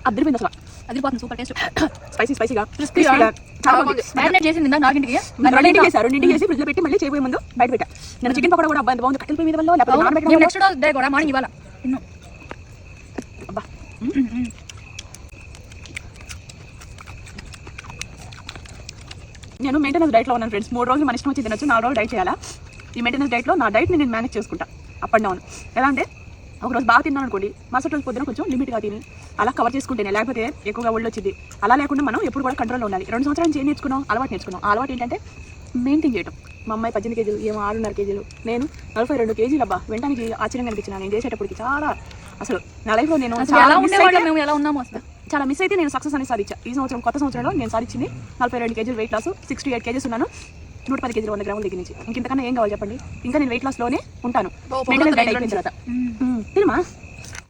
అదిరిపోయింది అసలు, అదిరిపోతుంది. సూపర్ టేస్ట్, స్పైసీగా చాలా బాగుంది. మ్యారినేట్ చేసింది నాలుగింటికి రెండింటికి చేసి ఫ్రిడ్జ్ లో పెట్టి మళ్ళీ చేయబోయే ముందు బయట పెట్టా. నేను చికెన్ పకోడా కూడా అబ్బాయి బాగుంది, కట్టెల పొయ్యి మీద వల్ల లేకపోతే నెక్స్ట్ డే కూడా మార్నింగ్ ఇవ్వాలా. అబ్బా నేను మెయింటెనెన్స్ డైట్లో ఉన్నాను ఫ్రెండ్స్. 3 రోజులు మన ఇష్టం వచ్చి తినొచ్చు, 4 రోజులు డైట్ చేయాలా. ఈ మెయింటెనెన్స్ డైట్లో నా డైట్ని నేను మేనేజ్ చేసుకుంటా అప్ అండ్ డౌన్. ఎలా అంటే ఒకరోజు బాగా తిన్నాను అనుకోండి, మరుసటి రోజు పొద్దున కొంచెం లిమిట్గా తిని అలా కవర్ చేసుకుంటేనే, లేకపోతే ఎక్కువగా ఒళ్ళు వచ్చింది. అలా లేకుండా మనం ఎప్పుడు కూడా కంట్రోల్లో ఉండాలి. 2 సంవత్సరాల నుంచి ఏం నేర్చుకున్నాం, అలవాటు నేర్చుకున్నాం. ఆ అలవాటు ఏంటంటే మెయింటైన్ చేయడం. మా అమ్మాయి 18 కేజీలు, ఏమో 6.5 కేజీలు, నేను 42 కేజీలు. అబ్బా వినడానికి ఆశ్చర్యంగా అనిపించిన నేను చేసేటప్పటికి చాలా అసలు నా లైఫ్లో నేను చాలా మిస్ అయితే నేను సక్సెస్ అనేది సాధించా. ఈ సంవత్సరం కొత్త సంవత్సరంలో నేను సాధించింది 42 కేజీలు వెయిట్ లాస్, 68 కేజీస్ ఉన్నాను, 110 కేజీలు 100 గ్రాముల దగ్గర నుంచి. ఇంతకన్నా ఏం కావాలి చెప్పండి. ఇంకా నేను వెయిట్ లాస్లోనే ఉంటాను. మెయింటెనెన్స్ డైట్ అయిపోయిన తర్వాత తినమా